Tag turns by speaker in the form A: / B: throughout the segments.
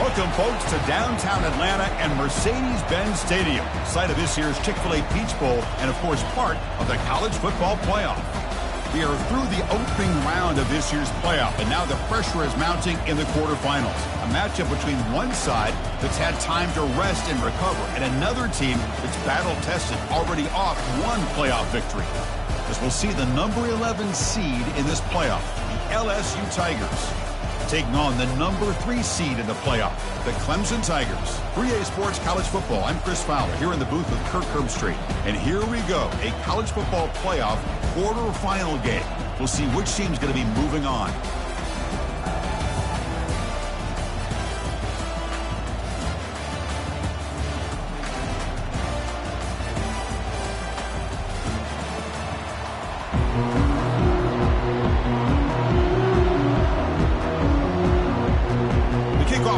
A: Welcome, folks, to downtown Atlanta and Mercedes-Benz Stadium, site of this year's Chick-fil-A Peach Bowl and, of course, part of the college football playoff. We are through the opening round of this year's playoff, and now the pressure is mounting in the quarterfinals. A matchup between one side that's had time to rest and recover, and another team that's battle-tested, already off one playoff victory. As we'll see the number 11 seed in this playoff, the LSU Tigers, taking on the number 3 seed in the playoff, the Clemson Tigers. 3A Sports College Football. I'm Chris Fowler here in the booth with Kirk Herbstreit. And here we go, a college football playoff quarterfinal game. We'll see which team's going to be moving on.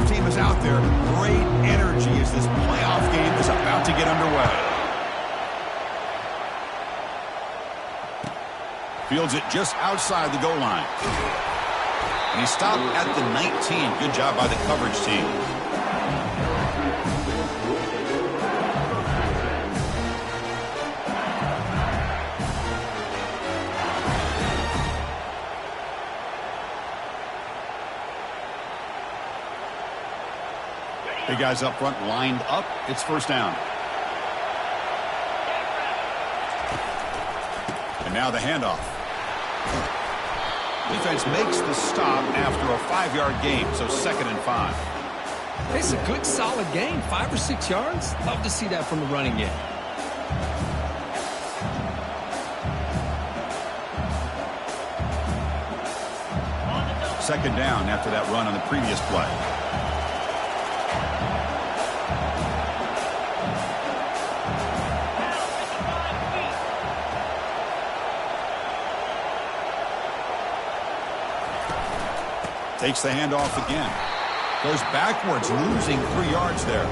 A: Team is out there. Great energy as this playoff game is about to get underway. Fields it just outside the goal line. And he stopped at the 19. Good job by the coverage team. Big guys up front lined up. It's first down. And now the handoff. Defense makes the stop after a 5-yard gain, so 2nd and 5.
B: It's a good, solid gain. 5 or 6 yards. Love to see that from the running game.
A: Second down after that run on the previous play. Takes the handoff again. Goes backwards, losing 3 yards there.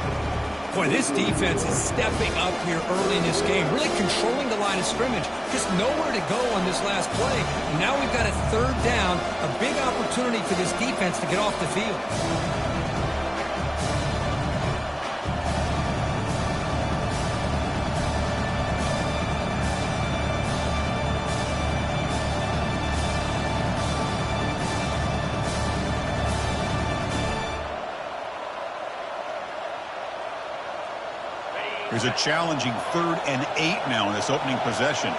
B: Boy, this defense is stepping up here early in this game, really controlling the line of scrimmage. Just nowhere to go on this last play. And now we've got a 3rd down, a big opportunity for this defense to get off the field.
A: Here's a challenging 3rd and 8 now in this opening possession.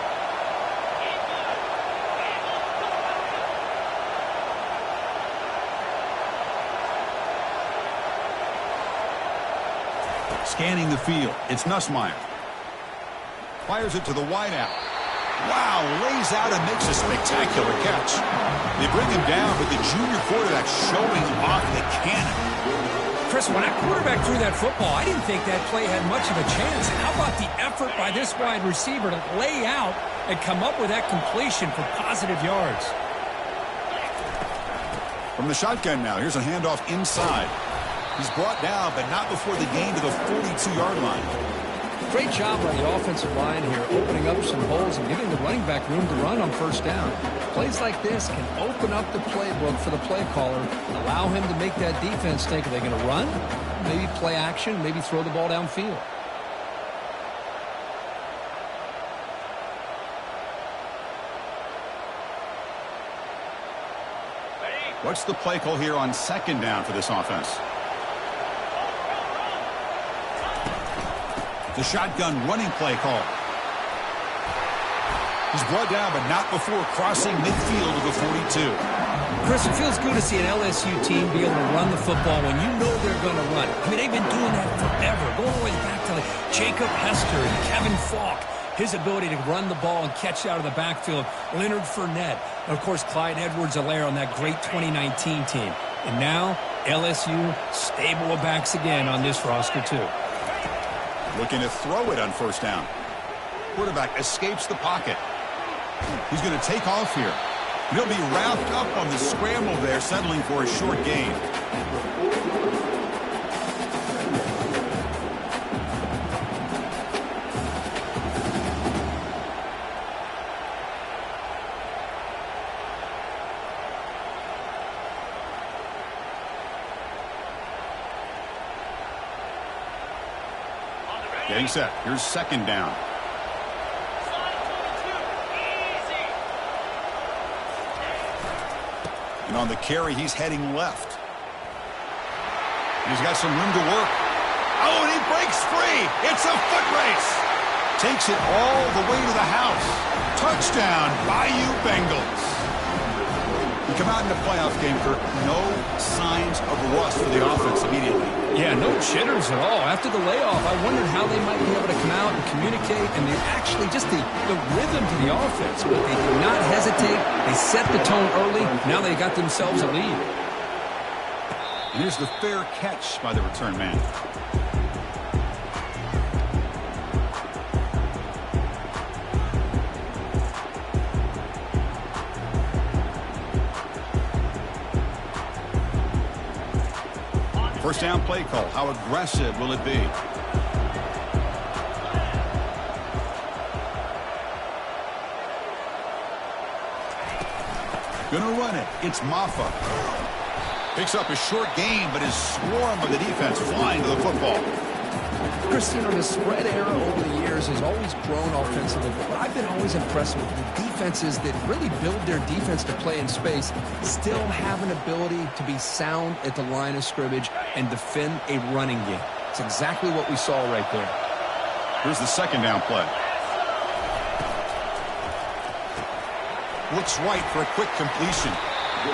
A: Scanning the field. It's Nussmeier. Fires it to the wideout. Wow, lays out and makes a spectacular catch. They bring him down, but the junior quarterback showing off the cannon.
B: Chris, when that quarterback threw that football, I didn't think that play had much of a chance. How about the effort by this wide receiver to lay out and come up with that completion for positive yards?
A: From the shotgun now, here's a handoff inside. He's brought down, but not before the gain to the 42-yard line.
B: Great job by the offensive line here, opening up some holes and giving the running back room to run on 1st down. Plays like this can open up the playbook for the play caller and allow him to make that defense think, are they going to run? Maybe play action, maybe throw the ball downfield.
A: What's the play call here on 2nd down for this offense? The shotgun running play call. He's brought down, but not before crossing midfield of the 42.
B: Chris, it feels good to see an LSU team be able to run the football when you know they're going to run. I mean, they've been doing that forever, going all the way back to like Jacob Hester and Kevin Falk. His ability to run the ball and catch out of the backfield. Leonard Fournette. And, of course, Clyde Edwards-Helaire on that great 2019 team. And now, LSU stable of backs again on this roster, too.
A: Looking to throw it on 1st down. Quarterback escapes the pocket. He's going to take off here. He'll be wrapped up on the scramble there, settling for a short gain. Getting set. Here's second down. And on the carry, he's heading left. He's got some room to work. Oh, and he breaks free. It's a foot race. Takes it all the way to the house. Touchdown, Bayou Bengals. You come out in the playoff game, Kirk, no signs of rust for the offense immediately.
B: Yeah, no jitters at all. After the layoff, I wondered how they might be able to come out and communicate, and they actually just the rhythm to the offense. But they did not hesitate. They set the tone early. Now they got themselves a lead.
A: And here's the fair catch by the return man. First down play call. How aggressive will it be? Gonna run it. It's Maffa. Picks up a short gain, but his swarm of the defense flying to the football.
B: Chris, the spread era over the years has always grown offensively, but I've been always impressed with the defenses that really build their defense to play in space, still have an ability to be sound at the line of scrimmage and defend a running game. It's exactly what we saw right there.
A: Here's the second down play. Looks right for a quick completion.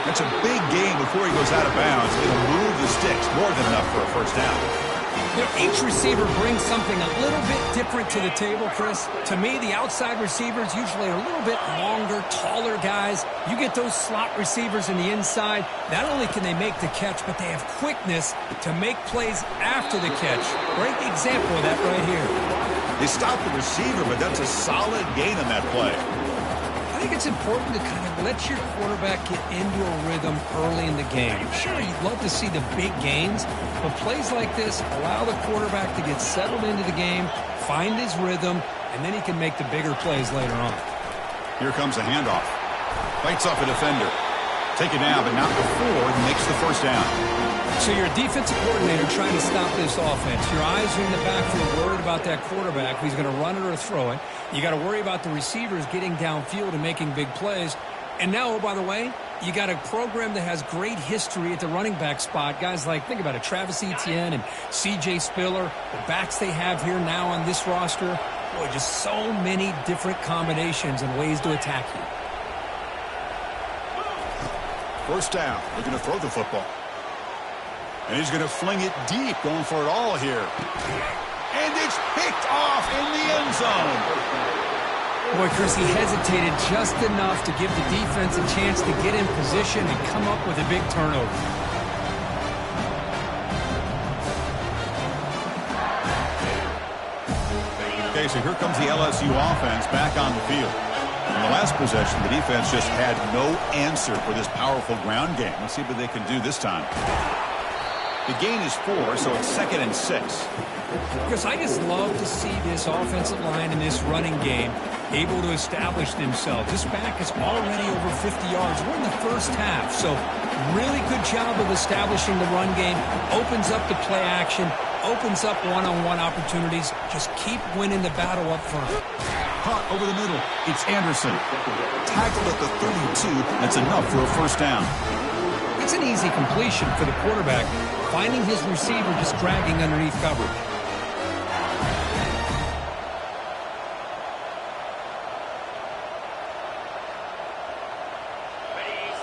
A: That's a big gain before he goes out of bounds. It'll move the sticks, more than enough for a first down.
B: Each receiver brings something a little bit different to the table, Chris. To me, the outside receivers usually are a little bit longer, taller guys. You get those slot receivers in the inside, not only can they make the catch, but they have quickness to make plays after the catch. Great example of that right here.
A: They stopped the receiver, but that's a solid gain on that play.
B: I think it's important to kind of let your quarterback get into a rhythm early in the game. Sure, you'd love to see the big gains, but plays like this allow the quarterback to get settled into the game, find his rhythm, and then he can make the bigger plays later on.
A: Here comes a handoff. Fights off a defender. Take it down, but not before he makes the first down.
B: So you're a defensive coordinator trying to stop this offense. Your eyes are in the backfield worried about that quarterback, if he's going to run it or throw it. You got to worry about the receivers getting downfield and making big plays. And now, oh, by the way, you got a program that has great history at the running back spot. Guys like, think about it, Travis Etienne and C.J. Spiller, the backs they have here now on this roster. Boy, just so many different combinations and ways to attack you.
A: First down. They're going to throw the football. And he's going to fling it deep, going for it all here. And it's picked off in the end zone.
B: Boy, Chris, he hesitated just enough to give the defense a chance to get in position and come up with a big turnover.
A: Okay, so here comes the LSU offense back on the field. In the last possession, the defense just had no answer for this powerful ground game. Let's see what they can do this time. The gain is 4, so it's 2nd and 6.
B: Chris, I just love to see this offensive line in this running game able to establish themselves. This back is already over 50 yards. We're in the first half, so really good job of establishing the run game. Opens up the play action, opens up one-on-one opportunities. Just keep winning the battle up front.
A: Caught over the middle. It's Anderson. Tackled at the 32. That's enough for a first down.
B: It's an easy completion for the quarterback, finding his receiver just dragging underneath coverage.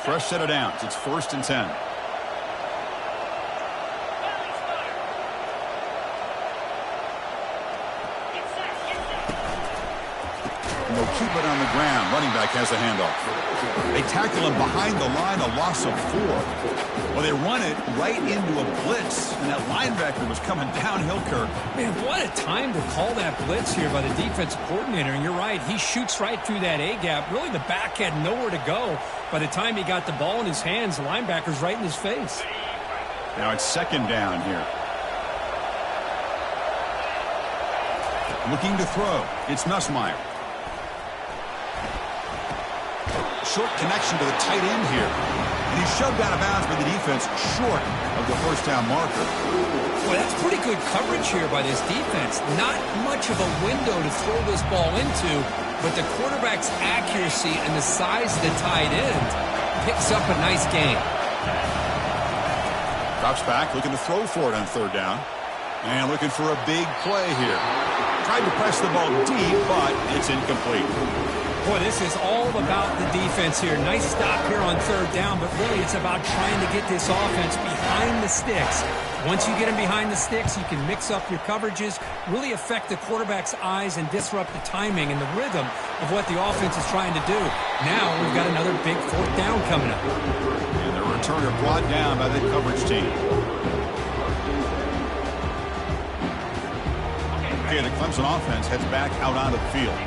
A: Fresh set of downs. It's 1st and 10. And they'll keep it on the ground. Running back has a handoff. They tackle him behind the line, a loss of 4. Well, they run it right into a blitz, and that linebacker was coming downhill, Kirk.
B: Man, what a time to call that blitz here by the defensive coordinator. And you're right, he shoots right through that A-gap. Really, the back had nowhere to go. By the time he got the ball in his hands, the linebacker's right in his face.
A: Now it's 2nd down here. Looking to throw. It's Nussmeier. Short connection to the tight end here. And he's shoved out of bounds by the defense short of the first down marker.
B: Boy, that's pretty good coverage here by this defense. Not much of a window to throw this ball into, but the quarterback's accuracy and the size of the tight end picks up a nice gain.
A: Drops back, looking to throw for it on third down. And looking for a big play here. Tried to press the ball deep, but it's incomplete.
B: Boy, this is all about the defense here. Nice stop here on third down, but really it's about trying to get this offense behind the sticks. Once you get them behind the sticks, you can mix up your coverages, really affect the quarterback's eyes and disrupt the timing and the rhythm of what the offense is trying to do. Now we've got another big fourth down coming up.
A: And the returner brought down by the coverage team. Okay, the Clemson offense heads back out onto the field.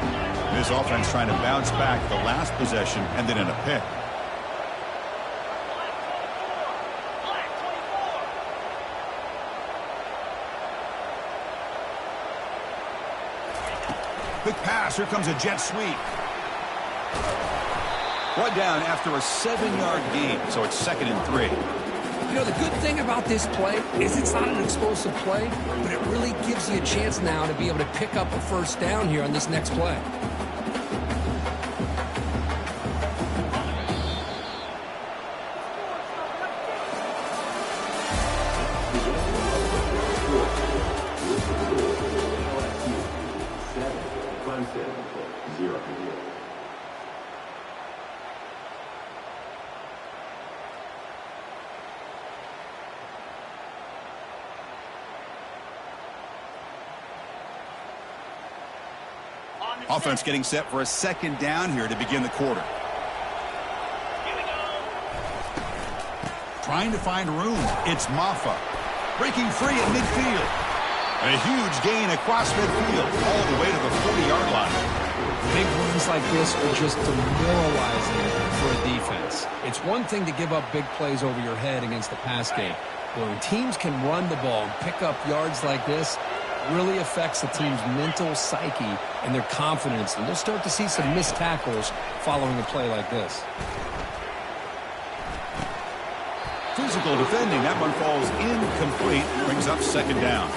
A: This offense trying to bounce back. The last possession ended in a pick. Quick pass. Here comes a jet sweep. Brought down after a 7-yard gain, so it's 2nd and 3.
B: You know, the good thing about this play is it's not an explosive play, but it really gives you a chance now to be able to pick up a first down here on this next play.
A: Offense getting set for a 2nd down here to begin the quarter. Trying to find room. It's Maffa. Breaking free at midfield. A huge gain across midfield all the way to the 40-yard line.
B: Big runs like this are just demoralizing for a defense. It's one thing to give up big plays over your head against the pass game. But when teams can run the ball and pick up yards like this, really affects the team's mental psyche and their confidence, and they'll start to see some missed tackles following a play like this.
A: Physical defending. That one falls incomplete. Brings up 2nd down.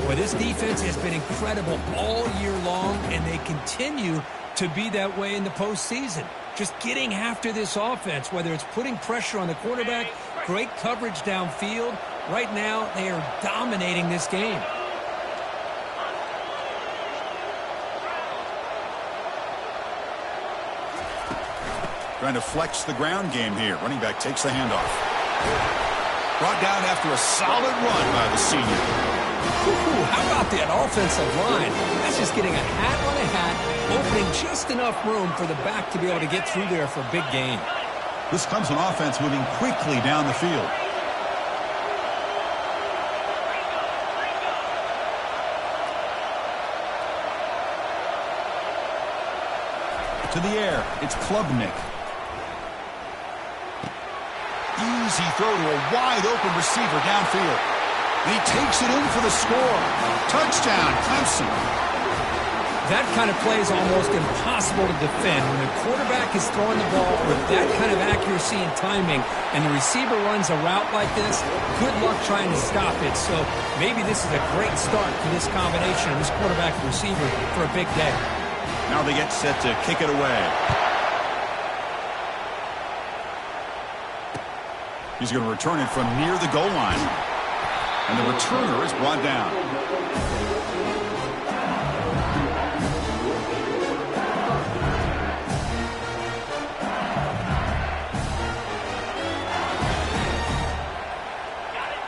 B: Well, this defense has been incredible all year long, and they continue to be that way in the postseason. Just getting after this offense, whether it's putting pressure on the quarterback, great coverage downfield. Right now, they are dominating this game.
A: Trying to flex the ground game here. Running back takes the handoff. Brought down after a solid run by the senior.
B: Ooh, how about that offensive line? That's just getting a hat on a hat, opening just enough room for the back to be able to get through there for a big gain.
A: This Clemson offense moving quickly down the field. To the air, it's Klubnik. Easy throw to a wide-open receiver downfield. And he takes it in for the score. Touchdown, Clemson.
B: That kind of play is almost impossible to defend. When the quarterback is throwing the ball with that kind of accuracy and timing, and the receiver runs a route like this, good luck trying to stop it. So maybe this is a great start for this combination of this quarterback and receiver for a big day.
A: Now they get set to kick it away. He's going to return it from near the goal line. And the returner is brought down.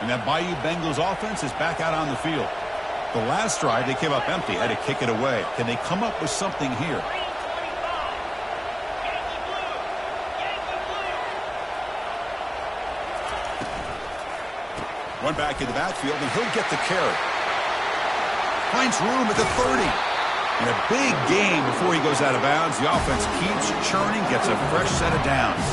A: And that Bayou Bengals offense is back out on the field. The last drive, they came up empty, had to kick it away. Can they come up with something here? Run back in the backfield, and he'll get the carry. Finds room at the 30. And a big gain before he goes out of bounds. The offense keeps churning, gets a fresh set of downs.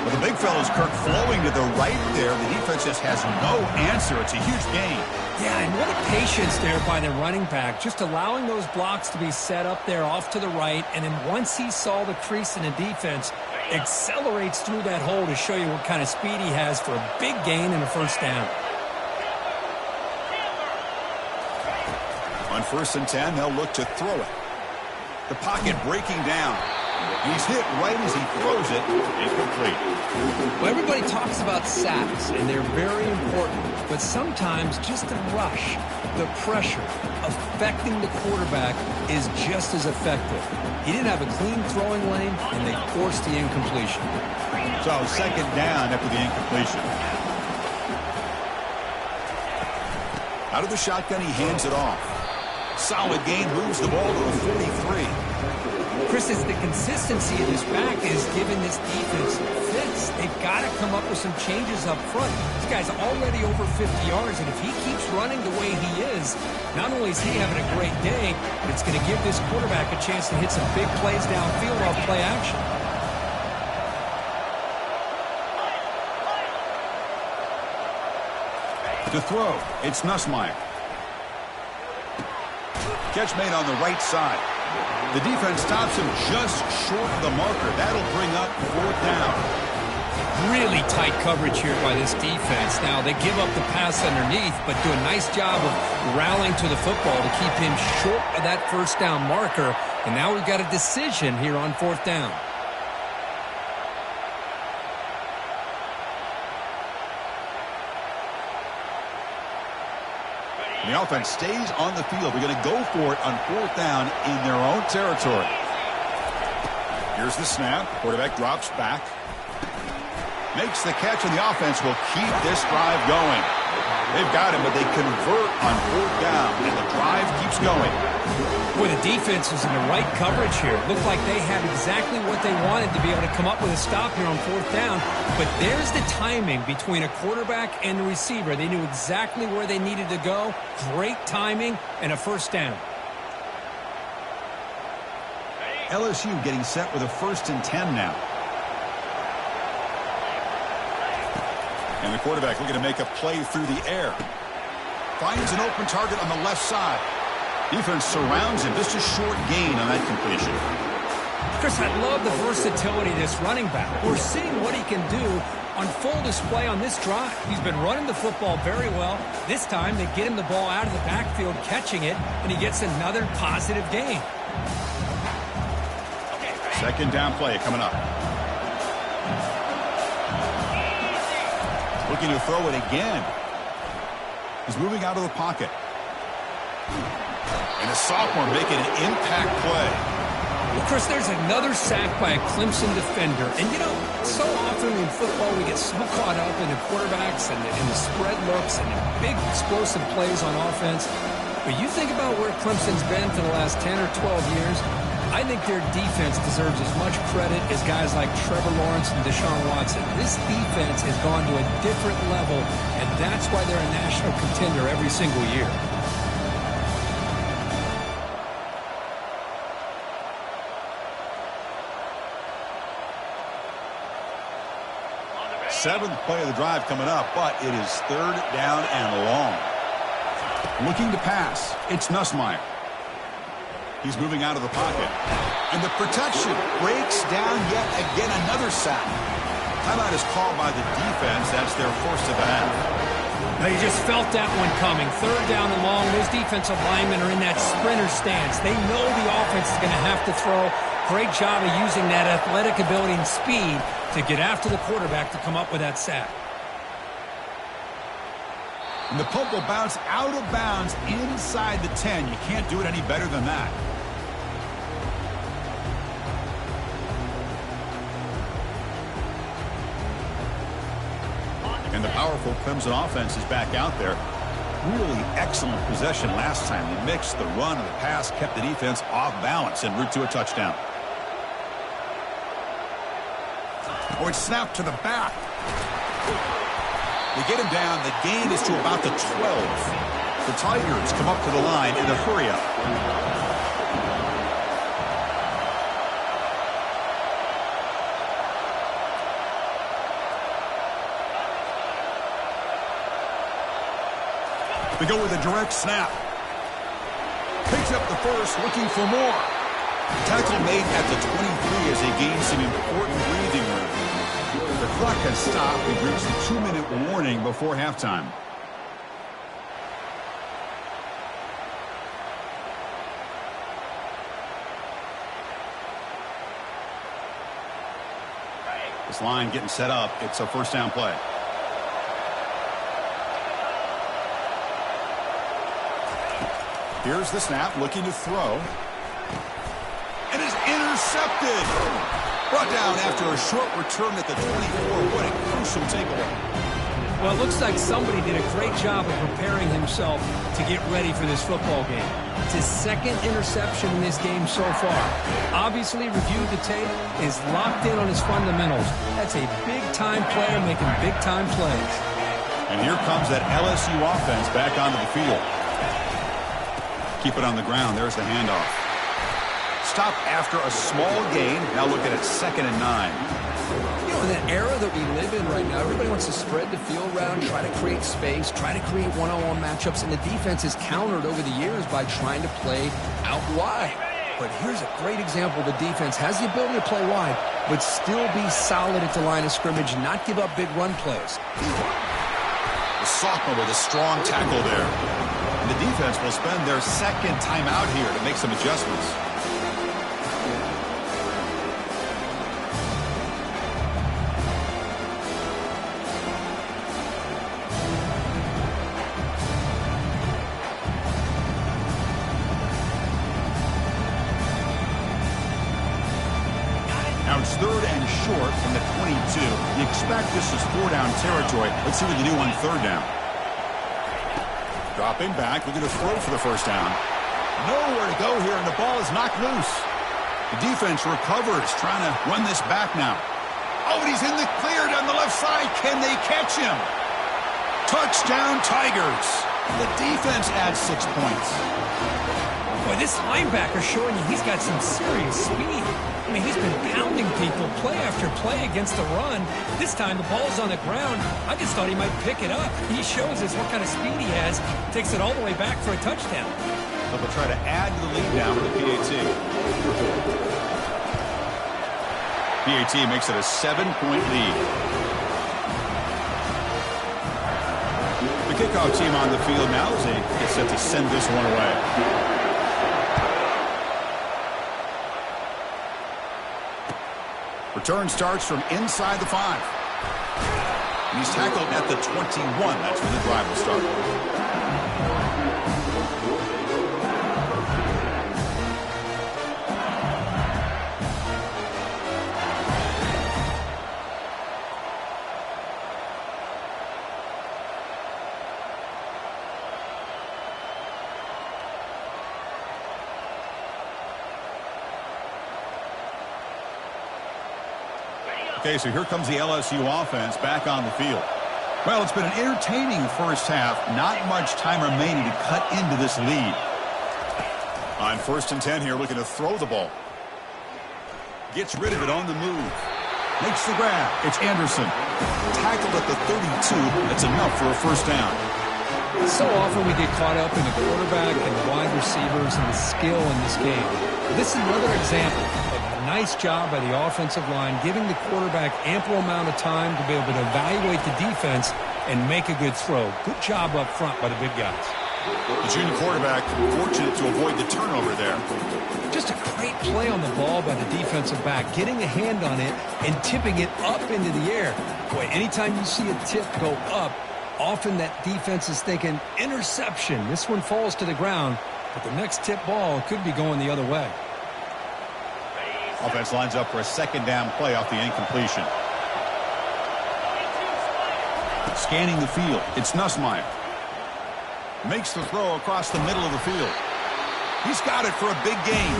A: Well, the big fellow's Kirk flowing to the right there. The defense just has no answer. It's a huge gain.
B: Yeah, and what a patience there by the running back, just allowing those blocks to be set up there off to the right, and then once he saw the crease in the defense, accelerates through that hole to show you what kind of speed he has for a big gain and a first down.
A: On 1st and 10, they'll look to throw it. The pocket breaking down. He's hit right as he throws it. Incomplete.
B: Well, everybody talks about sacks, and they're very important. But sometimes just the rush, the pressure, affecting the quarterback is just as effective. He didn't have a clean throwing lane, and they forced the incompletion.
A: So 2nd down after the incompletion. Out of the shotgun, he hands it off. Solid gain, moves the ball to the 43.
B: Chris, it's the consistency of this back is giving this defense fits. They've got to come up with some changes up front. This guy's already over 50 yards, and if he keeps running the way he is, not only is he having a great day, but it's going to give this quarterback a chance to hit some big plays downfield off play action.
A: To throw, it's Nussmeier. Catch made on the right side. The defense stops him just short of the marker. That'll bring up 4th down.
B: Really tight coverage here by this defense. Now, they give up the pass underneath, but do a nice job of rallying to the football to keep him short of that 1st down marker. And now we've got a decision here on 4th down.
A: The offense stays on the field. They're going to go for it on 4th down in their own territory. Here's the snap. Quarterback drops back. Makes the catch, and the offense will keep this drive going. They've got him, but they convert on 4th down, and the drive keeps going.
B: Boy, the defense was in the right coverage here. Looked like they had exactly what they wanted to be able to come up with a stop here on 4th down. But there's the timing between a quarterback and the receiver. They knew exactly where they needed to go. Great timing and a 1st down.
A: LSU getting set with a 1st and 10 now. And the quarterback looking to make a play through the air. Finds an open target on the left side. Defense surrounds him. Just a short gain on that completion.
B: Chris, I love the versatility of this running back. We're seeing what he can do on full display on this drive. He's been running the football very well. This time they get him the ball out of the backfield, catching it, and he gets another positive gain.
A: 2nd down play coming up. Looking to throw it again. He's moving out of the pocket. And a sophomore making an impact play.
B: Well, Chris, there's another sack by a Clemson defender. And, you know, so often in football we get so caught up in the quarterbacks and the spread looks and the big explosive plays on offense. But you think about where Clemson's been for the last 10 or 12 years, I think their defense deserves as much credit as guys like Trevor Lawrence and Deshaun Watson. This defense has gone to a different level, and that's why they're a national contender every single year.
A: 7th play of the drive coming up, but it is 3rd down and long. Looking to pass. It's Nussmeier. He's moving out of the pocket. And the protection breaks down yet again. Another sack. Timeout is called by the defense. That's their 1st of the half.
B: Now you just felt that one coming. 3rd down and long. Those defensive linemen are in that sprinter stance. They know the offense is going to have to throw. Great job of using that athletic ability and speed to get after the quarterback to come up with that sack.
A: And the punt will bounce out of bounds inside the 10. You can't do it any better than that. And the powerful Clemson offense is back out there. Really excellent possession last time. They mixed the run and the pass, kept the defense off balance en route to a touchdown. Or it's snapped to the back. They get him down. The gain is to about the 12. The Tigers come up to the line in a hurry-up. They go with a direct snap. Picks up the first, looking for more. Tackle made at the 23 as they gain some important breathing room. The clock has stopped. We've reached the 2-minute warning before halftime. This line getting set up. It's a first down play. Here's the snap, looking to throw. And is intercepted. Brought down after a short return at the 24. What a crucial takeaway.
B: Well, it looks like somebody did a great job of preparing himself to get ready for this football game. It's his second interception in this game so far. Obviously, reviewed the tape, is locked in on his fundamentals. That's a big-time player making big-time plays.
A: And here comes that LSU offense back onto the field. Keep it on the ground. There's the handoff. Stop after a small gain. Now looking at 2nd and 9.
B: You know, in that era that we live in right now, everybody wants to spread the field around, try to create space, try to create one-on-one matchups, and the defense is countered over the years by trying to play out wide. But here's a great example. The defense has the ability to play wide, but still be solid at the line of scrimmage and not give up big run plays.
A: The sophomore with a strong tackle there. And the defense will spend their second timeout here to make some adjustments. Now it's 3rd and short from the 22. You expect this is 4-down territory. Let's see what you do on 3rd down. Dropping back, looking to throw for the first down. Nowhere to go here, and the ball is knocked loose. The defense recovers, trying to run this back now. Oh, and he's in the clear down the left side. Can they catch him? Touchdown, Tigers. The defense adds 6 points.
B: Boy, this linebacker showing you he's got some serious speed. I mean, he's been pounding people play after play against the run. This time the ball's on the ground. I just thought he might pick it up. He shows us what kind of speed he has. Takes it all the way back for a touchdown.
A: So they'll try to add to the lead now with the PAT. PAT makes it a 7-point lead. The kickoff team on the field now as they get set to send this one away. Return starts from inside the 5. And he's tackled at the 21. That's when the drive will start. Okay, so here comes the LSU offense back on the field. Well, it's been an entertaining first half. Not much time remaining to cut into this lead. On 1st and 10 here, looking to throw the ball. Gets rid of it on the move. Makes the grab. It's Anderson. Tackled at the 32. That's enough for a first down.
B: So often we get caught up in the quarterback and the wide receivers and the skill in this game. This is another example of a nice job by the offensive line, giving the quarterback ample amount of time to be able to evaluate the defense and make a good throw. Good job up front by the big guys.
A: The junior quarterback fortunate to avoid the turnover there.
B: Just a great play on the ball by the defensive back, getting a hand on it and tipping it up into the air. Boy, anytime you see a tip go up, often that defense is thinking interception. This one falls to the ground, but the next tip ball could be going the other way.
A: Offense lines up for a second down play off the incompletion. Scanning the field, it's Nussmeier. Makes the throw across the middle of the field. He's got it for a big gain.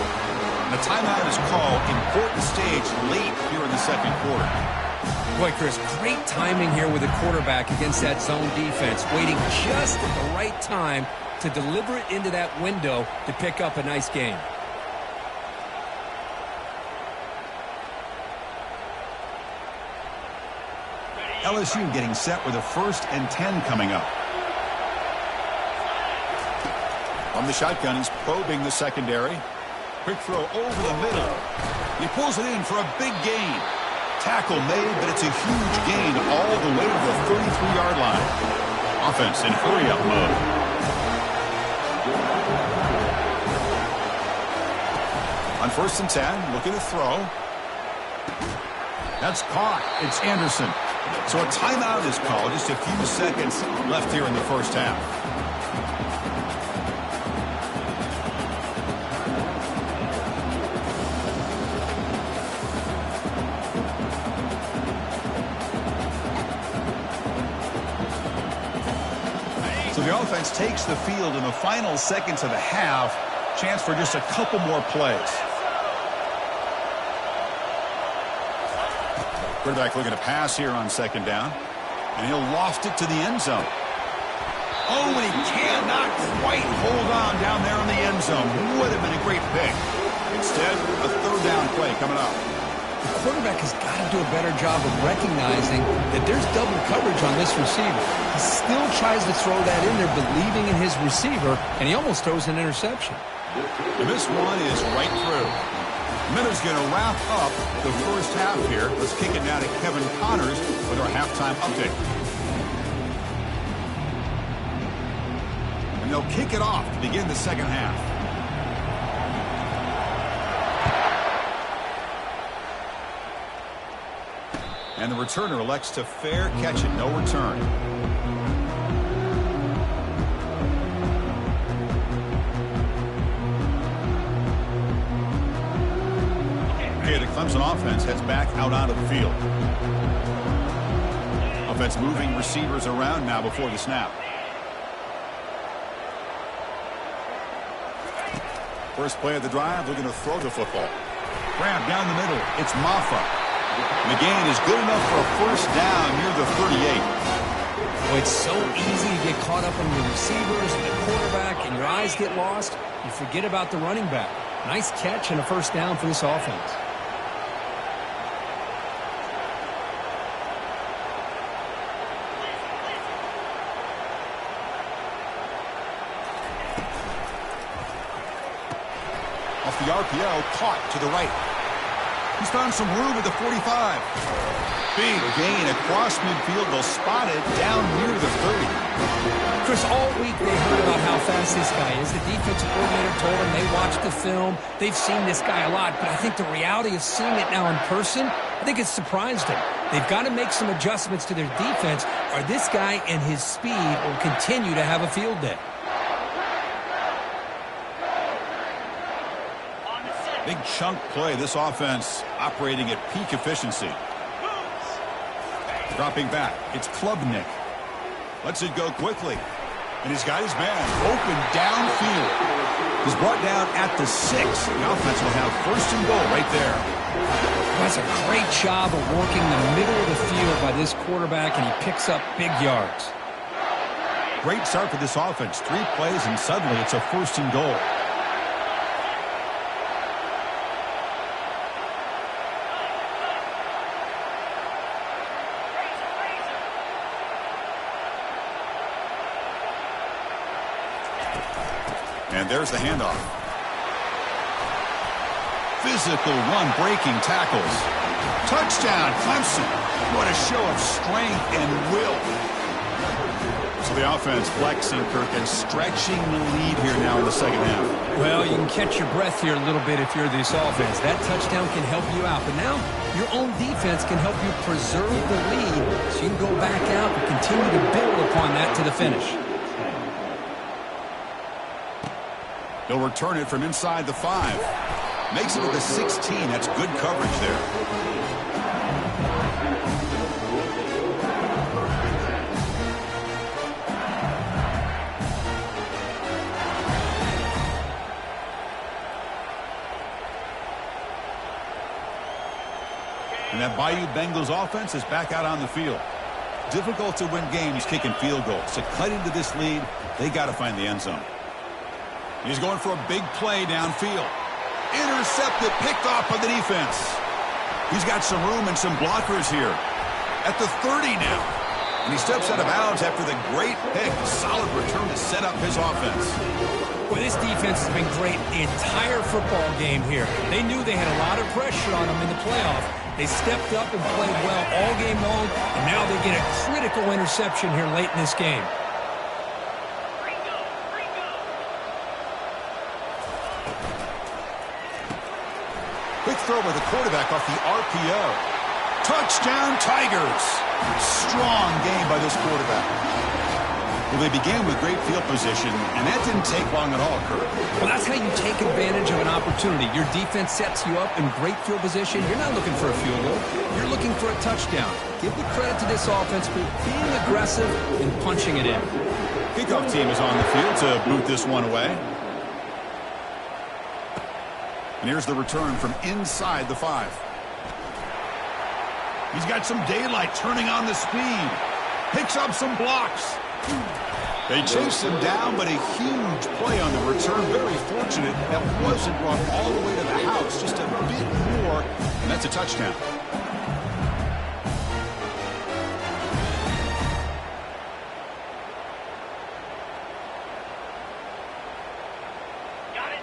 A: And the timeout is called. Important stage late here in the second quarter.
B: Boy, Chris, great timing here with the quarterback against that zone defense. Waiting just at the right time to deliver it into that window to pick up a nice gain.
A: LSU getting set with a 1st and 10 coming up. From the shotgun, he's probing the secondary. Quick throw over the middle. He pulls it in for a big gain. Tackle made, but it's a huge gain all the way to the 33-yard line. Offense in hurry-up mode. On 1st and 10, looking to throw. That's caught. It's Anderson. So a timeout is called. Just a few seconds left here in the first half. So the offense takes the field in the final seconds of the half. Chance for just a couple more plays. Quarterback looking to pass here on second down. And he'll loft it to the end zone. Oh, and he cannot quite hold on down there in the end zone. Would have been a great pick. Instead, a third down play coming up.
B: The quarterback has got to do a better job of recognizing that there's double coverage on this receiver. He still tries to throw that in there, believing in his receiver, and he almost throws an interception.
A: And this one is right through. Miller's going to wrap up the first half here. Let's kick it now to Kevin Connors with our halftime update. And they'll kick it off to begin the second half. And the returner elects to fair catch it, no return. Okay, the Clemson offense heads back out onto the field. Offense moving receivers around now before the snap. First play of the drive, looking to throw the football. Grab down the middle. It's Maffa. McGain is good enough for a first down near the 38.
B: Well, it's so easy to get caught up on the receivers and the quarterback, and your eyes get lost. You forget about the running back. Nice catch and a first down for this offense.
A: Off the RPO, caught to the right. He's found some room at the 45. Big gain across midfield. They'll spot it down near the 30.
B: Chris, all week they heard about how fast this guy is. The defensive coordinator told them they watched the film. They've seen this guy a lot, but I think the reality of seeing it now in person, I think it's surprised them. They've got to make some adjustments to their defense, or this guy and his speed will continue to have a field day.
A: Big chunk play. This offense operating at peak efficiency. Dropping back. It's Klubnik. Lets it go quickly. And he's got his man open downfield. He's brought down at the 6. The offense will have first and goal right there.
B: That's a great job of working the middle of the field by this quarterback, and he picks up big yards.
A: Great start for this offense. 3 plays, and suddenly it's a first and goal. And there's the handoff. Physical run, breaking tackles. Touchdown, Clemson. What a show of strength and will. So the offense flexing, Kirk, and stretching the lead here now in the second half.
B: Well, you can catch your breath here a little bit if you're this offense. That touchdown can help you out. But now your own defense can help you preserve the lead so you can go back out and continue to build upon that to the finish.
A: They'll return it from inside the 5. Makes it to the 16. That's good coverage there. And that Bayou Bengals offense is back out on the field. Difficult to win games kicking field goals. To cut into this lead, they got to find the end zone. He's going for a big play downfield. Intercepted, picked off by the defense. He's got some room and some blockers here. At the 30 now. And he steps out of bounds after the great pick. Solid return to set up his offense.
B: Boy, this defense has been great the entire football game here. They knew they had a lot of pressure on them in the playoff. They stepped up and played well all game long, and now they get a critical interception here late in this game.
A: Quick throw by the quarterback off the RPO. Touchdown, Tigers. Strong game by this quarterback. Well, they began with great field position, and that didn't take long at all, Kurt.
B: Well, that's how you take advantage of an opportunity. Your defense sets you up in great field position. You're not looking for a field goal. You're looking for a touchdown. Give the credit to this offense for being aggressive and punching it in.
A: Kickoff team is on the field to boot this one away. And here's the return from inside the 5. He's got some daylight turning on the speed. Picks up some blocks. They chase him down, but a huge play on the return. Very fortunate that wasn't brought all the way to the house. Just a bit more, and that's a touchdown.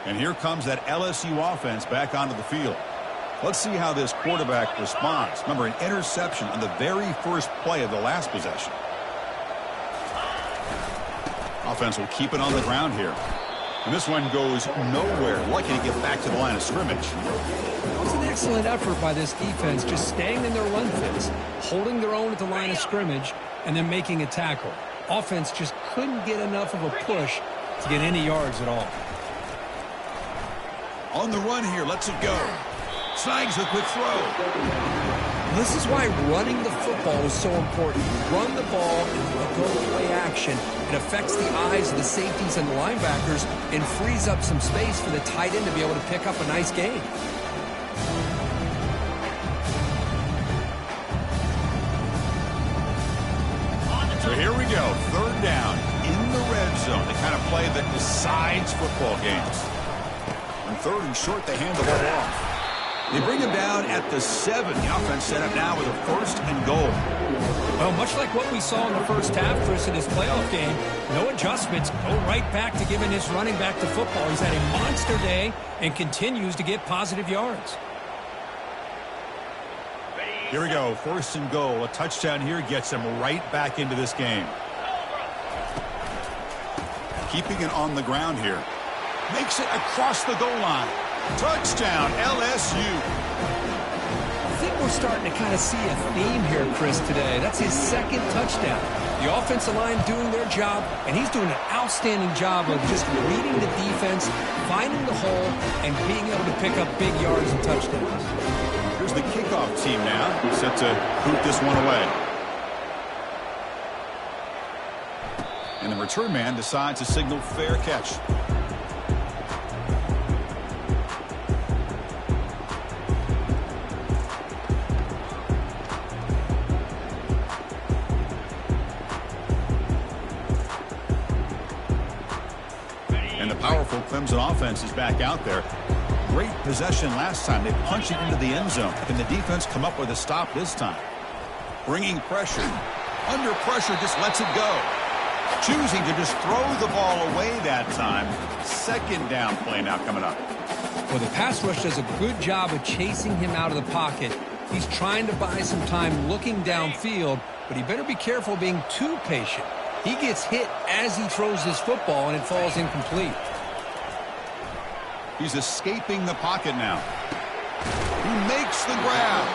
A: And here comes that LSU offense back onto the field. Let's see how this quarterback responds. Remember, an interception on the very first play of the last possession. Offense will keep it on the ground here. And this one goes nowhere. Lucky to get back to the line of scrimmage.
B: It was an excellent effort by this defense, just staying in their run fence, holding their own at the line of scrimmage, and then making a tackle. Offense just couldn't get enough of a push to get any yards at all.
A: On the run here, lets it go. Snags a quick throw.
B: This is why running the football is so important. Run the ball and go play action. It affects the eyes of the safeties and the linebackers and frees up some space for the tight end to be able to pick up a nice gain.
A: So here we go. 3rd down in the red zone. The kind of play that decides football games. On 3rd and short, they hand the ball off. They bring him down at the 7. The offense set up now with a 1st and goal.
B: Well, much like what we saw in the first half, Chris, in his playoff game, no adjustments, go right back to giving his running back to football. He's had a monster day and continues to get positive yards.
A: Here we go, 1st and goal. A touchdown here gets him right back into this game. Keeping it on the ground here. Makes it across the goal line. Touchdown, LSU.
B: I think we're starting to kind of see a theme here, Chris, today. That's his 2nd touchdown. The offensive line doing their job, and he's doing an outstanding job of just reading the defense, finding the hole, and being able to pick up big yards and touchdowns.
A: Here's the kickoff team now, set to boot this one away. And the return man decides to signal fair catch. Powerful Clemson offense is back out there. Great possession last time. They punched it into the end zone. Can the defense come up with a stop this time? Bringing pressure. Under pressure, just lets it go. Choosing to just throw the ball away that time. 2nd down play now coming up.
B: Well, the pass rush does a good job of chasing him out of the pocket. He's trying to buy some time looking downfield, but he better be careful being too patient. He gets hit as he throws this football, and it falls incomplete.
A: He's escaping the pocket now. He makes the grab.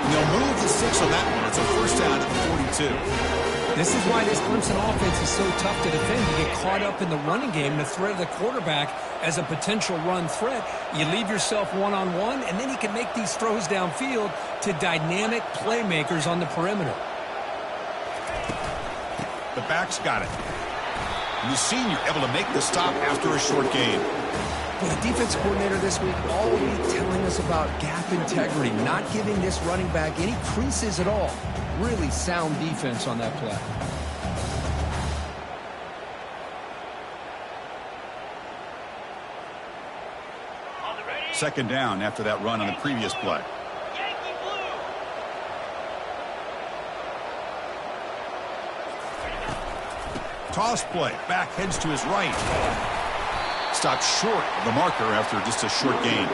A: And they'll move the 6 on that one. It's a 1st down at the 42.
B: This is why this Clemson offense is so tough to defend. You get caught up in the running game, the threat of the quarterback as a potential run threat. You leave yourself one-on-one, and then you can make these throws downfield to dynamic playmakers on the perimeter.
A: The back's got it. And the senior able to make the stop after a short gain.
B: Well, the defense coordinator this week all week telling us about gap integrity, not giving this running back any creases at all. Really sound defense on that play.
A: 2nd down after that run on the previous play. Toss play. Back heads to his right. Stopped short of the marker after just a short gain.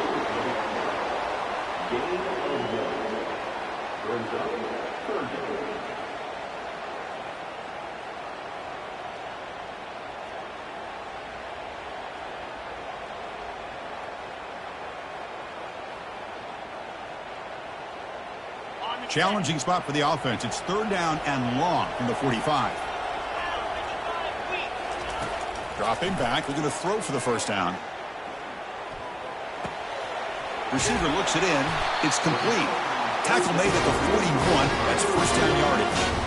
A: Challenging spot for the offense. It's third down and long from the 45. Dropping back, looking to throw for the first down. Receiver looks it in. It's complete. Tackle made at the 41. That's first down yardage.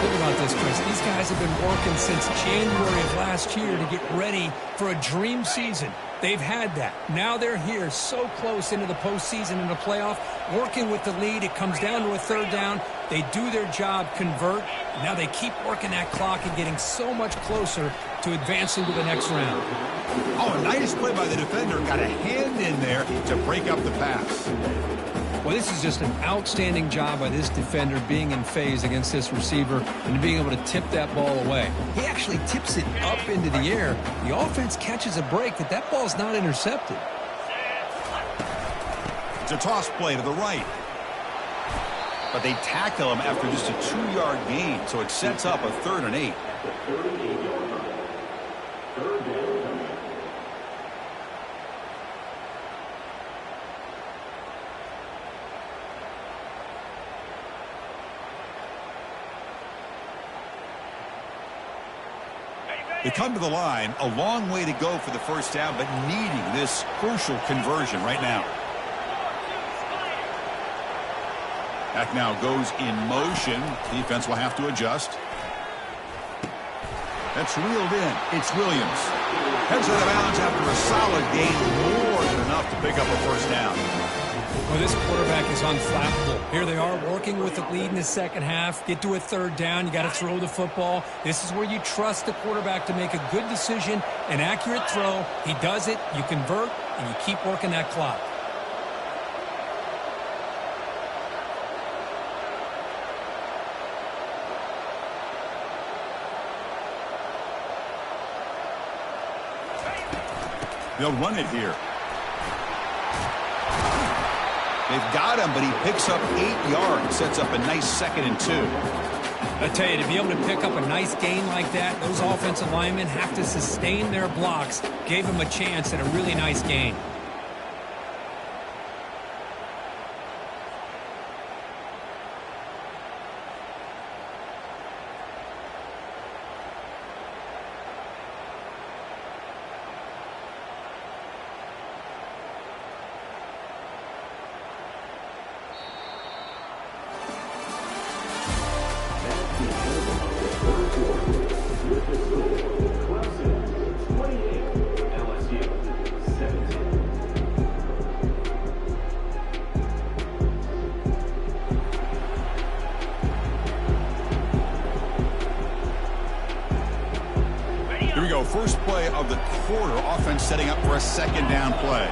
B: Think about this, Chris. These guys have been working since January of last year to get ready for a dream season. They've had that. Now they're here so close into the postseason and the playoff, working with the lead. It comes down to a third down. They do their job, convert. Now they keep working that clock and getting so much closer to advancing to the next round.
A: Oh, a nice play by the defender. Got a hand in there to break up the pass.
B: Well, this is just an outstanding job by this defender being in phase against this receiver and being able to tip that ball away. He actually tips it up into the air. The offense catches a break, but that ball's not intercepted.
A: It's a toss play to the right. But they tackle him after just a 2-yard gain, so it sets up a 3rd and 8. They come to the line, a long way to go for the first down, but needing this crucial conversion right now. That now goes in motion. Defense will have to adjust. That's reeled in. It's Williams. Heads out of bounds after a solid gain, more than enough to pick up a first down.
B: Well, this quarterback is unflappable. Here they are working with the lead in the second half. Get to a third down. You got to throw the football. This is where you trust the quarterback to make a good decision, an accurate throw. He does it. You convert, and you keep working that clock.
A: They'll run it here. They've got him, but he picks up 8 yards, sets up a nice 2nd and 2.
B: I tell you, to be able to pick up a nice gain like that, those offensive linemen have to sustain their blocks. Gave him a chance at a really nice gain.
A: First play of the quarter, offense setting up for a 2nd down play.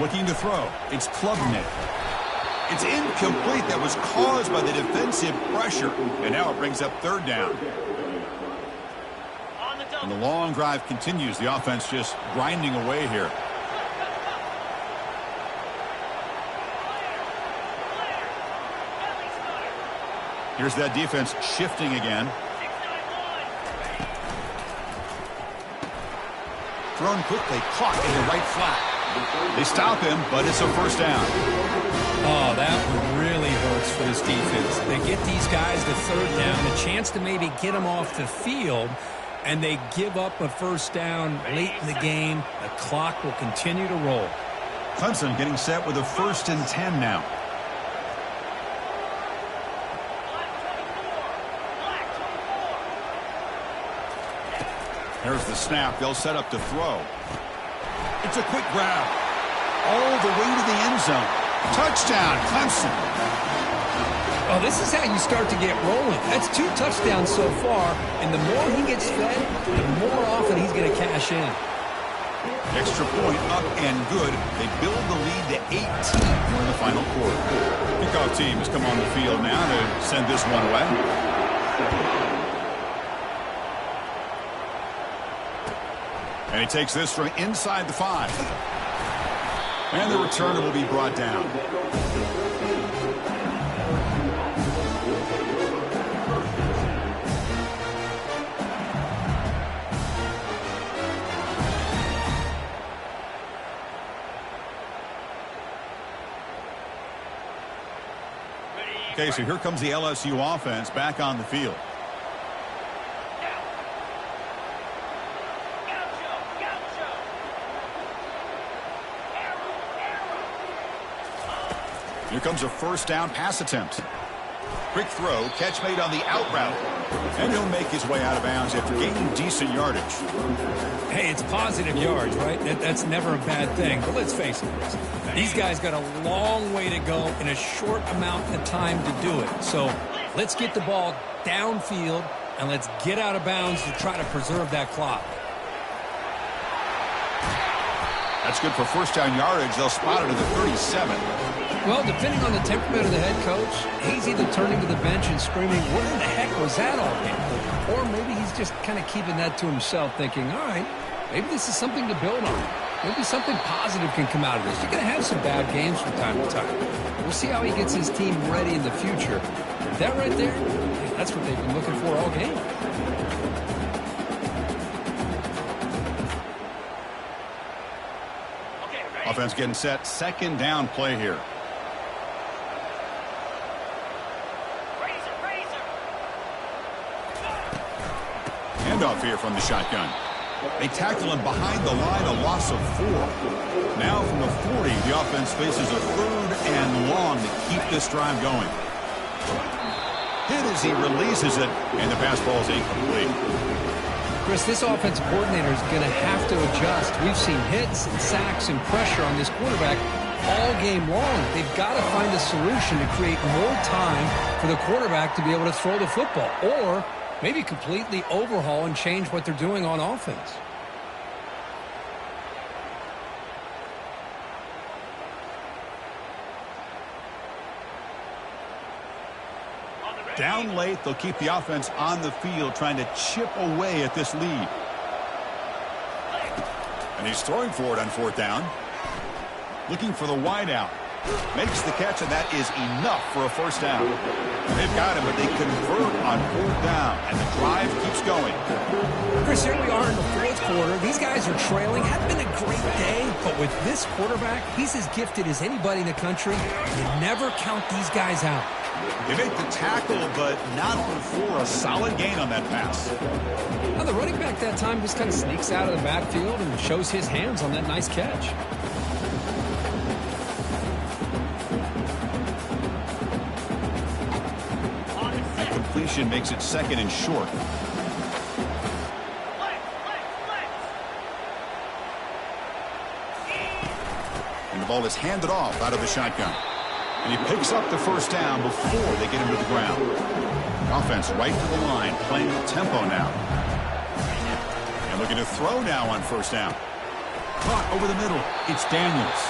A: Looking to throw. It's Klubnik. It's incomplete. That was caused by the defensive pressure, and now it brings up 3rd down. And the long drive continues. The offense just grinding away here. Here's that defense shifting again. Thrown quickly, caught in the right flat. They stop him, but it's a first down.
B: Oh, that one really hurts for this defense. They get these guys to 3rd down, a chance to maybe get them off the field, and they give up a first down late in the game. The clock will continue to roll.
A: Clemson getting set with a 1st and 10 now. There's the snap. They'll set up to throw. It's a quick grab. All the way to the end zone. Touchdown, Clemson.
B: Oh, this is how you start to get rolling. That's 2 touchdowns so far, and the more he gets fed, the more often he's going to cash in.
A: Extra point up and good. They build the lead to 18 here in the final quarter. Kickoff team has come on the field now to send this one away. And he takes this from inside the 5. And the returner will be brought down. Okay, so here comes the LSU offense back on the field. Here comes a first down pass attempt. Quick throw, catch made on the out route. And he'll make his way out of bounds after gaining decent yardage.
B: Hey, it's positive yards, right? That's never a bad thing. But let's face it, these guys got a long way to go in a short amount of time to do it. So let's get the ball downfield, and let's get out of bounds to try to preserve that clock.
A: That's good for first down yardage. They'll spot it at the 37.
B: Well, depending on the temperament of the head coach, he's either turning to the bench and screaming, what in the heck was that all game? Or maybe he's just kind of keeping that to himself, thinking, all right, maybe this is something to build on. Maybe something positive can come out of this. You're going to have some bad games from time to time. We'll see how he gets his team ready in the future. That right there, that's what they've been looking for all game.
A: Offense getting set. Second down play here. Handoff here from the shotgun. They tackle him behind the line, a loss of 4. Now from the 40, the offense faces a third and long to keep this drive going. Hit as he releases it, and the pass ball is incomplete.
B: Chris, this offensive coordinator is going to have to adjust. We've seen hits and sacks and pressure on this quarterback all game long. They've got to find a solution to create more time for the quarterback to be able to throw the football, or maybe completely overhaul and change what they're doing on offense.
A: Down late, they'll keep the offense on the field trying to chip away at this lead. And he's throwing for it on fourth down. Looking for the wideout. Makes the catch, and that is enough for a first down. They've got him, but they convert on fourth down, and the drive keeps going.
B: Chris, here we are in the fourth quarter. These guys are trailing. Hadn't been a great day, but with this quarterback, he's as gifted as anybody in the country. You never count these guys out.
A: They make the tackle, but not before a solid gain on that pass.
B: Now, the running back that time just kind of sneaks out of the backfield and shows his hands on that nice catch.
A: That completion makes it second and short. And the ball is handed off out of the shotgun. And he picks up the first down before they get him to the ground. Offense right to the line, playing with tempo now. And looking to throw now on first down. Caught over the middle. It's Daniels.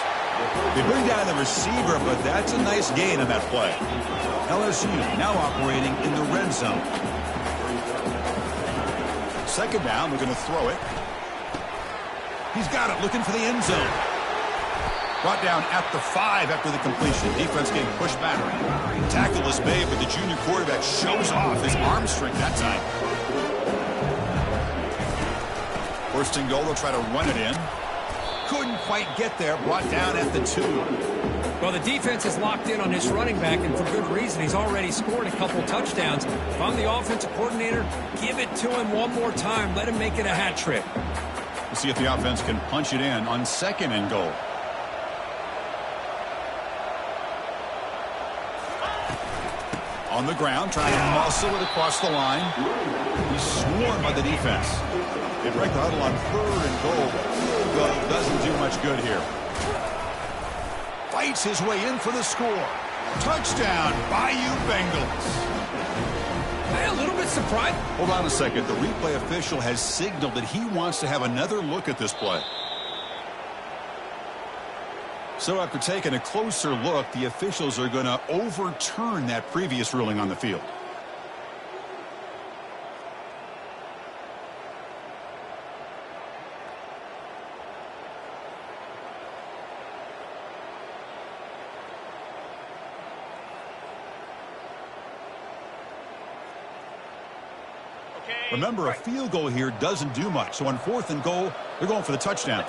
A: They bring down the receiver, but that's a nice gain on that play. LSU now operating in the red zone. Second down, they're going to throw it. He's got it, looking for the end zone. Brought down at the 5 after the completion. Defense getting pushed back. Tackle is made, but the junior quarterback shows off his arm strength that time. First and goal, they'll try to run it in. Couldn't quite get there. Brought down at the 2.
B: Well, the defense is locked in on his running back, and for good reason. He's already scored a couple touchdowns. If I'm the offensive coordinator, give it to him one more time. Let him make it a hat trick.
A: We'll see if the offense can punch it in on second and goal. On the ground, trying to muscle it across the line. He's swarmed by the defense. They break the huddle on third and goal. Field goal doesn't do much good here. Fights his way in for the score. Touchdown, Bayou Bengals.
B: I'm a little bit surprised.
A: Hold on a second. The replay official has signaled that he wants to have another look at this play. So after taking a closer look, the officials are going to overturn that previous ruling on the field. Remember, a field goal here doesn't do much. So on fourth and goal, they're going for the touchdown.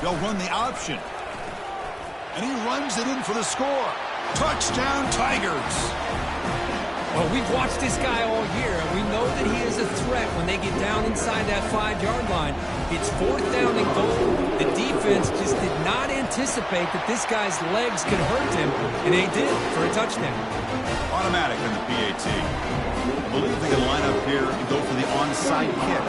A: They'll run the option. And he runs it in for the score. Touchdown, Tigers.
B: Well, we've watched this guy all year, and we know that he is a threat when they get down inside that 5-yard line. It's 4th down and goal. The defense just did not anticipate that this guy's legs could hurt him, and they did for a touchdown.
A: Automatic in the PAT. I believe they can line up here and go for the onside kick.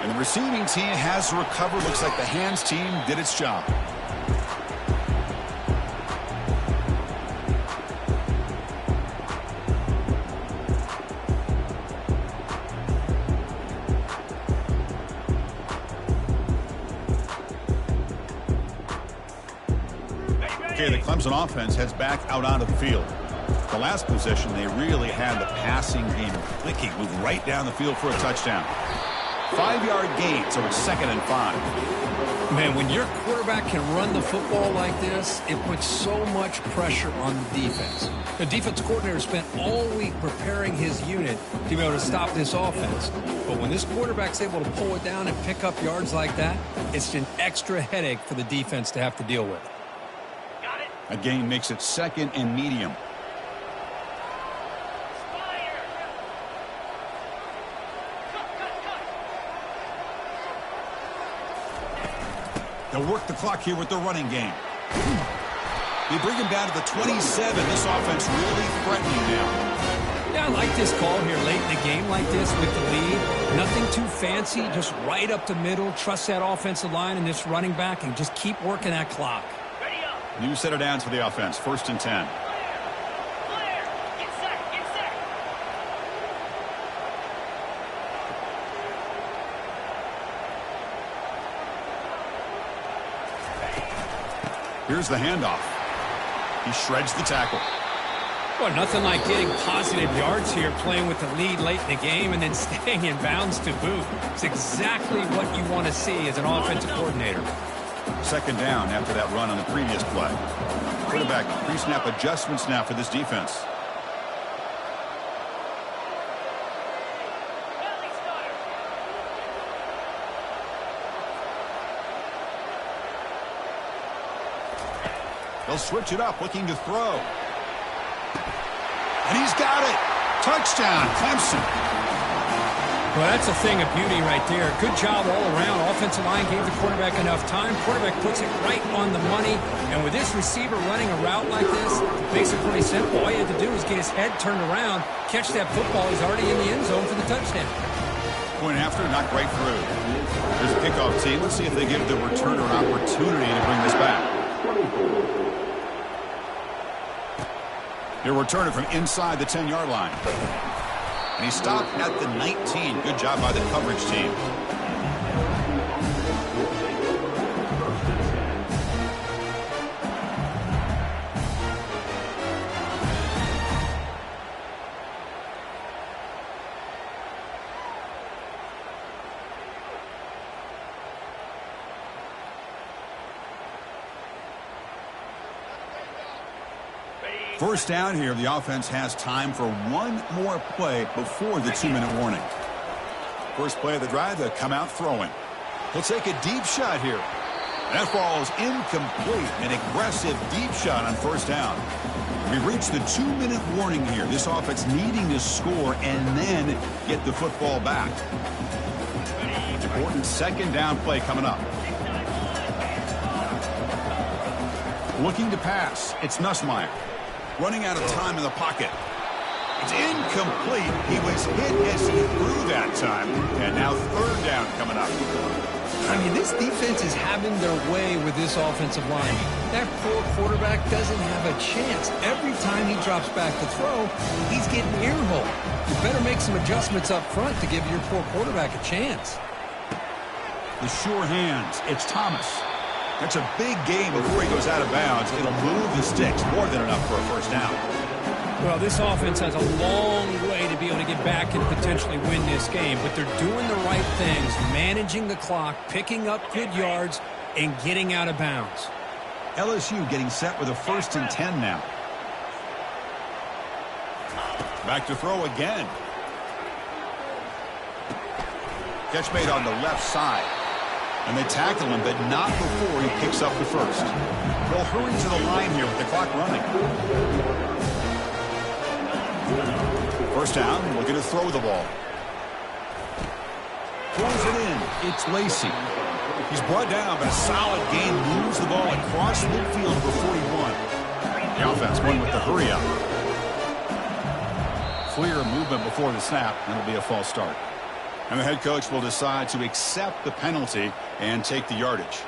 A: And the receiving team has recovered. Looks like the hands team did its job. Okay, the Clemson offense heads back out onto the field. The last possession, they really had the passing game clicking, moved right down the field for a touchdown. 5-yard gain, so it's 2nd and 5.
B: Man, when your quarterback can run the football like this, it puts so much pressure on the defense. The defense coordinator spent all week preparing his unit to be able to stop this offense. But when this quarterback's able to pull it down and pick up yards like that, it's an extra headache for the defense to have to deal with.
A: A gain makes it 2nd and medium. They'll work the clock here with the running game. They bring him down to the 27. This offense really threatening now.
B: Yeah, I like this call here late in the game like this with the lead. Nothing too fancy, just right up the middle. Trust that offensive line and this running back and just keep working that clock.
A: New set of downs for the offense. 1st and 10. Here's the handoff. He shreds the tackle.
B: Well, nothing like getting positive yards here, playing with the lead late in the game and then staying in bounds to boot. It's exactly what you want to see as an offensive coordinator.
A: 2nd down after that run on the previous play. Quarterback pre-snap adjustments now for this defense. They'll switch it up, looking to throw. And he's got it. Touchdown, Clemson.
B: Well, that's a thing of beauty right there. Good job all around. Offensive line gave the quarterback enough time. Quarterback puts it right on the money. And with this receiver running a route like this, it makes it pretty simple. All you have to do is get his head turned around, catch that football. He's already in the end zone for the touchdown.
A: Point after, not right through. There's a kickoff team. Let's see if they give the returner an opportunity to bring this back. He'll return it from inside the 10-yard line. And he stopped at the 19. Good job by the coverage team. First down here, the offense has time for one more play before the 2-minute warning. First play of the drive, they'll come out throwing. He'll take a deep shot here. That ball is incomplete. An aggressive deep shot on 1st down. We've reached the 2-minute warning here. This offense needing to score and then get the football back. Important 2nd down play coming up. Looking to pass. It's Nussmeier. Running out of time in the pocket. It's incomplete. He was hit as he threw that time. And now 3rd down coming up.
B: I mean, this defense is having their way with this offensive line. That poor quarterback doesn't have a chance. Every time he drops back to throw, he's getting earholed. You better make some adjustments up front to give your poor quarterback a chance.
A: The sure hands. It's Thomas. That's a big gain before he goes out of bounds. It'll move the sticks. More than enough for a 1st down.
B: Well, this offense has a long way to be able to get back and potentially win this game, but they're doing the right things, managing the clock, picking up good yards, and getting out of bounds.
A: LSU getting set with a 1st and 10 now. Back to throw again. Catch made on the left side. And they tackle him, but not before he picks up the first. They'll hurry to the line here with the clock running. First down, looking to throw the ball. Throws it in. It's Lacy. He's brought down, but a solid gain moves the ball across midfield over 41. The offense going with the hurry up. Clear movement before the snap, and it'll be a false start. And the head coach will decide to accept the penalty and take the yardage.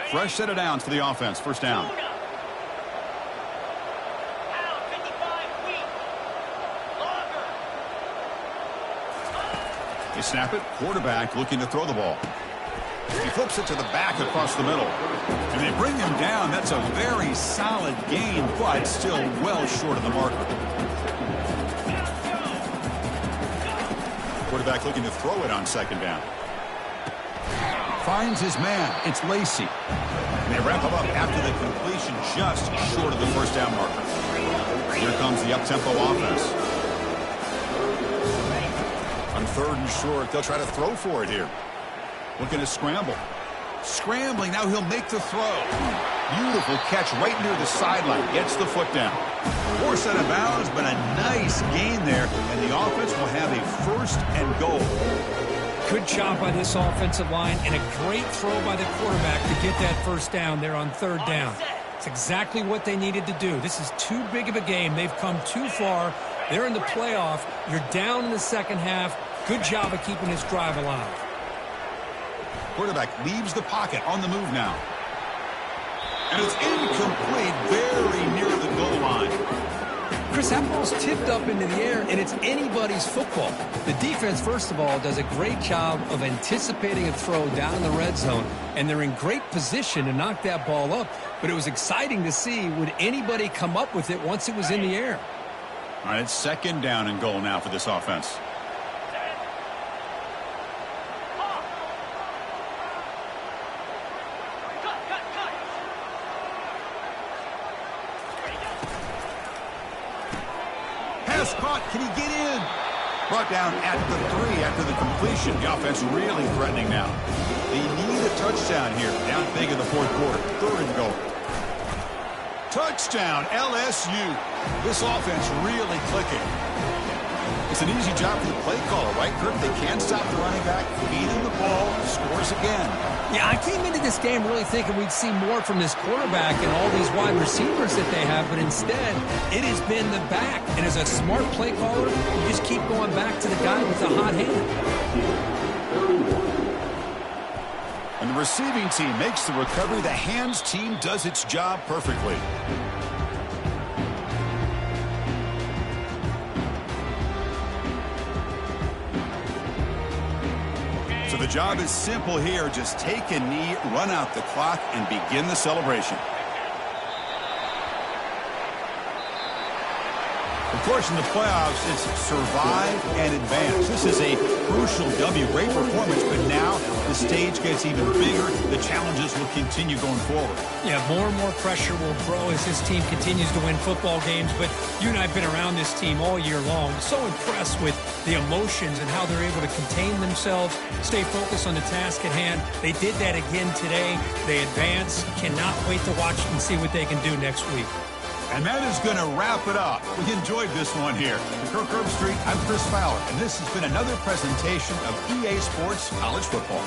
A: Fresh set of downs for the offense. First down. They snap it. Quarterback looking to throw the ball. He flips it to the back across the middle. And they bring him down. That's a very solid gain, but still well short of the marker. Quarterback looking to throw it on second down. Finds his man. It's Lacy. And they wrap him up after the completion just short of the first down marker. Here comes the up-tempo offense. On third and short, they'll try to throw for it here. Looking to scramble. Scrambling, now he'll make the throw. Beautiful catch right near the sideline. Gets the foot down. Forced out of bounds, but a nice gain there. And the offense will have a first and goal.
B: Good job by this offensive line and a great throw by the quarterback to get that first down there on third down. It's exactly what they needed to do. This is too big of a game. They've come too far. They're in the playoff. You're down in the second half. Good job of keeping this drive alive.
A: Quarterback leaves the pocket on the move now. And it's incomplete, very near the goal line.
B: Chris, that ball's tipped up into the air, and it's anybody's football. The defense, first of all, does a great job of anticipating a throw down in the red zone, and they're in great position to knock that ball up. But it was exciting to see, would anybody come up with it once it was in the air?
A: All right, it's second down and goal now for this offense. Caught. Can he get in? Brought down at the 3 after the completion. The offense really threatening now. They need a touchdown here. Down big in the fourth quarter. Third and goal. Touchdown, LSU. This offense really clicking. It's an easy job for the play caller, right, Kirk? They can't stop the running back. Feeding the ball. Scores again.
B: Yeah, I came into this game really thinking we'd see more from this quarterback and all these wide receivers that they have, but instead, it has been the back. And as a smart play caller, you just keep going back to the guy with the hot hand.
A: And the receiving team makes the recovery. The hands team does its job perfectly. So the job is simple here. Just take a knee, run out the clock, and begin the celebration. Of course, in the playoffs, it's survive and advance. This is a crucial W. Great performance, but now the stage gets even bigger. The challenges will continue going forward.
B: Yeah, more and more pressure will grow as this team continues to win football games. But you and I have been around this team all year long. So impressed with the emotions and how they're able to contain themselves, stay focused on the task at hand. They did that again today. They advance. Cannot wait to watch and see what they can do next week.
A: And that is going to wrap it up. We enjoyed this one here. For Kirk Herbstreit, I'm Chris Fowler, and this has been another presentation of EA Sports College Football.